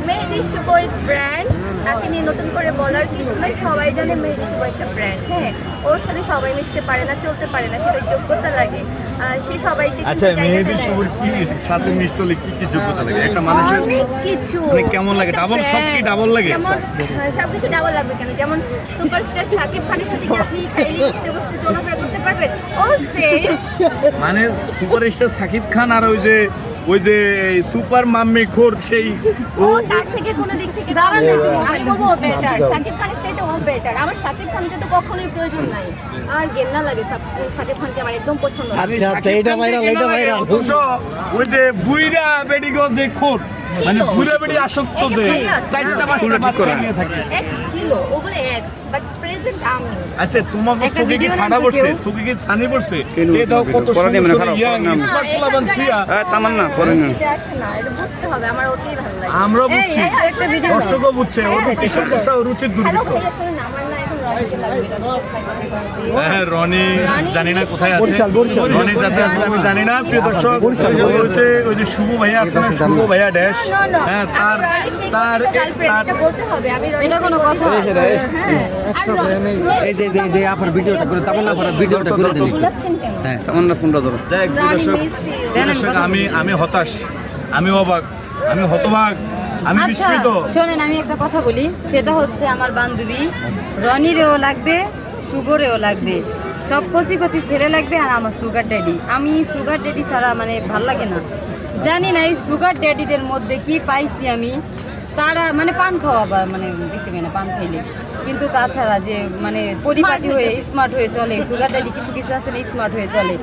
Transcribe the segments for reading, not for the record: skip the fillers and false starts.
Mehedi Shubho is brand, তাকে নিয়ে নতুন করে বলার কিছু নাই, সবাই জানে মেহেদি শুভ একটা ব্র্যান্ড। হ্যাঁ, ওর সাথে সবাই মিশতে পারে না, চলতে পারে না, সেটা যোগ্যতা লাগে। সে সবাইকে আচ্ছা, মেহেদি শুভর কি সাথে মিশতে হলে কি কি যোগ্যতা লাগে একটা মানুষের? অনেক কিছু। মানে কেমন লাগে? ডাবল, সব কি ডাবল লাগে? সবকিছু ডাবল লাগবে কেন? যেমন সুপারস্টার সাকিব খানের সাথে কি আপনি চাইলে উঠতে বসতে চলাফেরা করতে পারবেন? ও সেম। মানে সুপারস্টার সাকিব খান আর ওই যে সুপার মাম্মি খোর সেই ও তার থেকে কোনো দিক থেকে দাঁড়ান না, আমি বলবো ও বেটার। সাকিব খানের চাইতে ও বেটার। আমার সাকিব খানকে তো কখনোই প্রয়োজন নাই, আর গেন্না লাগে। সাকিব খানকে আমার একদম পছন্দ না। আচ্ছা, এটা ভাইরাল। অথচ ওই যে বুইরা বেডিগো যে খোর, মানে বুইরা বেডি আসক্ত যে চারটা পাঁচটা বাচ্চা নিয়ে থাকে। এক্স ছিল, ওগুলো এক্স, বাট প্রেজেন্ট আমি। আচ্ছা, তোমাকে চোখে কি ঠান্ডা পড়ছে? চোখে কি ছানি পড়ছে? এই দাও কত সুন্দর স্মার্ট প্লাবন থিয়া তামান্না পরে না। এটা আসে না, এটা বুঝতে হবে, আমার ওটাই ভালো লাগে। আমরা বুঝছি, দর্শকও বুঝছে, ওর রুচি সমস্যা, ওর রুচির হ্যালো দুর্ভিক্ষ। ভাইয়া, শুনুন, আমার না এখন রনিকে লাগবে না। হ্যাঁ, রনি জানি না কোথায় আছে, রনি যাতে আছে আমি জানি না। প্রিয় দর্শক, হচ্ছে ওই যে শুভ ভাইয়া আছে না, শুভ ভাইয়া ড্যাশ, হ্যাঁ, তার বলতে হবে আমি এটা কোনো কথা? এই যে আপনার ভিডিওটা করে তামান্না আপনার ভিডিওটা করে দিন। হ্যাঁ, তামান্না ফোনটা ধরো। যাই হোক, প্রিয় দর্শক, আমি হতাশ, আমি অবাক, আমি হতবাক, আমি আচ্ছা বিস্মিত। শোনেন, আমি একটা কথা বলি, সেটা হচ্ছে আমার বান্ধবী রনিরেও লাগবে, শুভরেও লাগবে, সব কচি কচি ছেলে লাগবে, আর আমার সুগার ড্যাডি। আমি সুগার ড্যাডি ছাড়া মানে ভাল লাগে না। জানি না এই সুগার ড্যাডিদের মধ্যে কি পাইছি আমি। তারা মানে পান খাওয়া বা মানে দেখতে পাই না পান খাইলে, কিন্তু তাছাড়া যে মানে পরিপাটি হয়ে স্মার্ট হয়ে চলে, সুগার ড্যাডি কিছু কিছু আছে না স্মার্ট হয়ে চলে।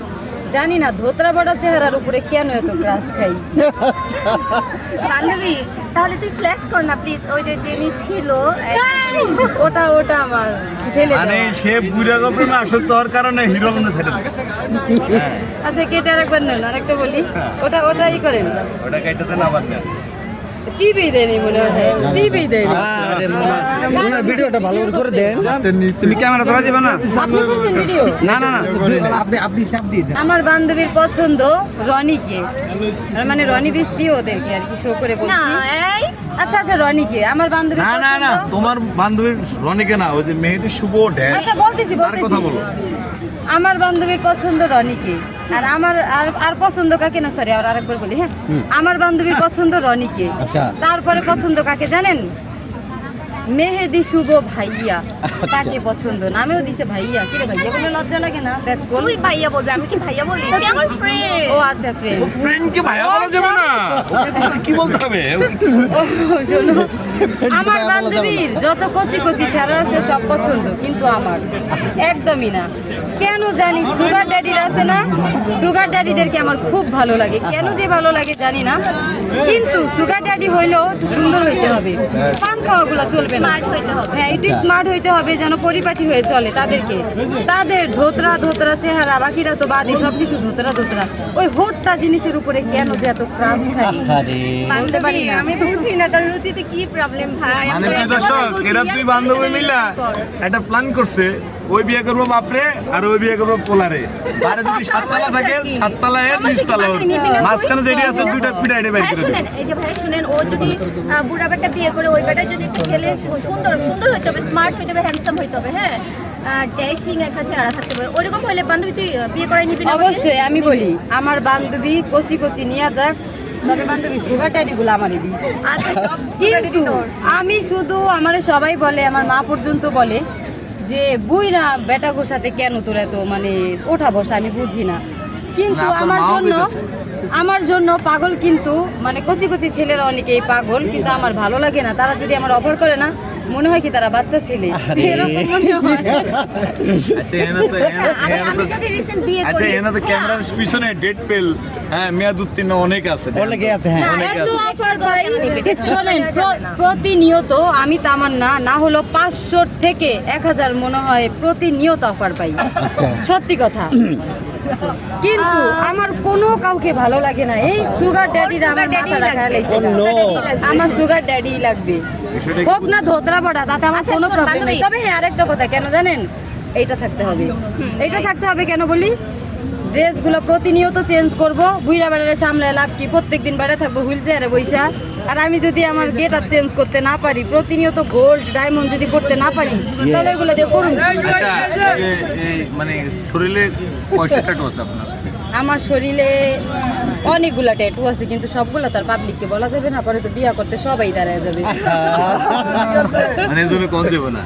জানি না ধোতরা বড়া চেহারার উপরে কেন এত ক্রাশ খাই। বান্ধবী, তাহলে তুই ফ্ল্যাশ কর না প্লিজ, ওই যে যিনি ছিল ওটা আমার ফেলে মানে দেওয়া। সে বুড়া গপ্রেমে আসক্ত হওয়ার কারণে হিরো মনে ছেড়ে দেয়। আচ্ছা, কেটে আরেকবার নেন, আরেকটা বলি, ওটাই করেন। ওটা কাইটাতে না বাদ দেয়। টিভি দেয়নি মনে হয়, টিভি দেয়নি। আরে মামা, ওনার ভিডিওটা ভালো করে দেন। তুমি ক্যামেরা ধরা দিবা না? আপনি করছেন ভিডিও? না, আপনি চাপ দিয়ে দেন। আমার বান্ধবীর পছন্দ রনিকে, মানে রনি বৃষ্টি ওদেরকে আর কি শো করে না বলছি। এই আচ্ছা রনিকে আমার বান্ধবীর না, পছন্দ। তোমার বান্ধবীর রনিকে না, ওই যে মেহেদি শুভ ড্যাশ, আচ্ছা বলতেছি তার কথা বলো। আমার বান্ধবীর পছন্দ রনিকে, আর আমার আর পছন্দ কাকে না, সরি আর আরেকবার বলি। হ্যাঁ, আমার বান্ধবীর পছন্দ রনিকে, আচ্ছা। তারপরে পছন্দ কাকে জানেন? মেহেদি শুভ ভাইয়া। তাকে পছন্দ, নামেও দিছে ভাইয়া। কি রে ভাইয়া বলে লজ্জা লাগে না? দেখ তুই ভাইয়া বলবি, আমি কি ভাইয়া বলি? সে আমার ফ্রেন্ড। ও আচ্ছা ফ্রেন্ড। ফ্রেন্ডকে ভাইয়া বলা যাবে না, ওকে কি বলতে হবে? শোনো, আমার বান্ধবীর যত কচি কচি ছেঁড়া আছে সব পছন্দ, কিন্তু আমার একদমই না। কেন জানি সুগার ড্যাডির আছে না, সুগার ড্যাডিদেরকে আমার খুব ভালো লাগে। কেন যে ভালো লাগে জানি না, কিন্তু সুগার ড্যাডি হইলেও একটু সুন্দর হইতে হবে, পান খাওয়াগুলো চলবে না। স্মার্ট হইতে হবে। হ্যাঁ, একটু স্মার্ট হইতে হবে, যেন পরিপাটি হয়ে চলে তাদেরকে। তাদের ধোতরা চেহারা, বাকিরা তো বাদই, সবকিছু ধোতরা। ওই হোটটা জিনিসের উপরে কেন যে এত ক্রাশ খাই আরে বলতে পারি না। আমি বুঝি না তার রুচিতে কি প্রবলেম ভাই। মানে প্রিয় দর্শক, এরা দুই বান্ধবী মিলা একটা প্ল্যান করছে, ওই বিয়ে করবো বাপরে আর ওই বিয়ে করবো পোলারে। আর যদি সাততলা থাকে, সাততলা এর নিচতলা ওর, মাঝখানে যেটি আছে দুইটা পিঠা এটে বের করে দেবে। শুনেন, এই যে ভাই শুনেন, ও যদি বুড়া বেটা বিয়ে করে, ওই বেটা যদি একটু ছেলে সুন্দর হইতে হবে, স্মার্ট হইতে হবে, হ্যান্ডসাম হইতে হবে। হ্যাঁ, ড্যাশিং একটা চেহারা থাকতে হবে। ওইরকম হইলে বান্ধবী তুই বিয়ে করাই নিবি না? অবশ্যই আমি বলি, আমার বান্ধবী কচি কচি নিয়ে যাক, তবে বান্ধবী সুগার ড্যাডিগুলো আমারই দিস। আচ্ছা, কিন্তু আমি শুধু, আমারে সবাই বলে, আমার মা পর্যন্ত বলে যে বুইরা বেটাগোর সাথে কেন তোর এত মানে ওঠা বসা, আমি বুঝি না। কিন্তু না, আপনার আমার মাও জন্য বলতেছে। আমার জন্য পাগল, কিন্তু মানে কচি কচি ছেলেরা অনেকেই পাগল, কিন্তু আমার ভালো লাগে না। তারা যদি আমার অফার করে না, মনে হয় কি তারা বাচ্চা ছেলে, এরকম মনে হয়। আচ্ছা, আমি যদি রিসেন্ট বিয়ে আচ্ছা, করি, এনা তো ক্যামেরার পিছনে ডেট পেল, হ্যাঁ, মেয়াদ উত্তীর্ণ অনেক আছে। অনেকে আছে, হ্যাঁ। অনেকে এত আছে। অফার ভাই, শোনেন, প্রতিনিয়ত আমি তামান্না না হলো 500 থেকে 1000 মনে হয় প্রতিনিয়ত অফার পাই। আচ্ছা। সত্যি কথা। কিন্তু আমার কোনো কাউকে ভালো লাগে না। এই সুগার ড্যাডিরা আমার মাথা রাখা লাইছে না। আমার সুগার ড্যাডি লাগবে, বিষয়টা কি হোক না ধোতরা বড়া, তাতে আমার আচ্ছা, কোনো শোন, প্রবলেম নেই। বান্ধবী। তবে হ্যাঁ, আরেকটা কথা, কেন জানেন? এইটা থাকতে হবে। এইটা থাকতে হবে কেন বলি? ড্রেসগুলো প্রতিনিয়ত চেঞ্জ করব। বুইরা বেড়ারে সামলে লাভ কি, প্রত্যেকদিন বেড়ে থাকবো হুইল চেয়ারে বৈশা। আর আমি যদি আমার গেট আপ চেঞ্জ করতে না পারি, প্রতিনিয়ত গোল্ড ডায়মন্ড যদি করতে না পারি, তাহলে এগুলো দিয়ে করুন। আচ্ছা এই মানে শরীরে কয়টা ট্যাটু আছে আপনার? আমার শরীরে অনেকগুলা ট্যাটু আছে, কিন্তু সবগুলো তার পাবলিককে বলা যাবে না, পরে তো বিয়া করতে সবাই দাঁড়ায় যাবে। মানে এর জন্য কোন যাবো না।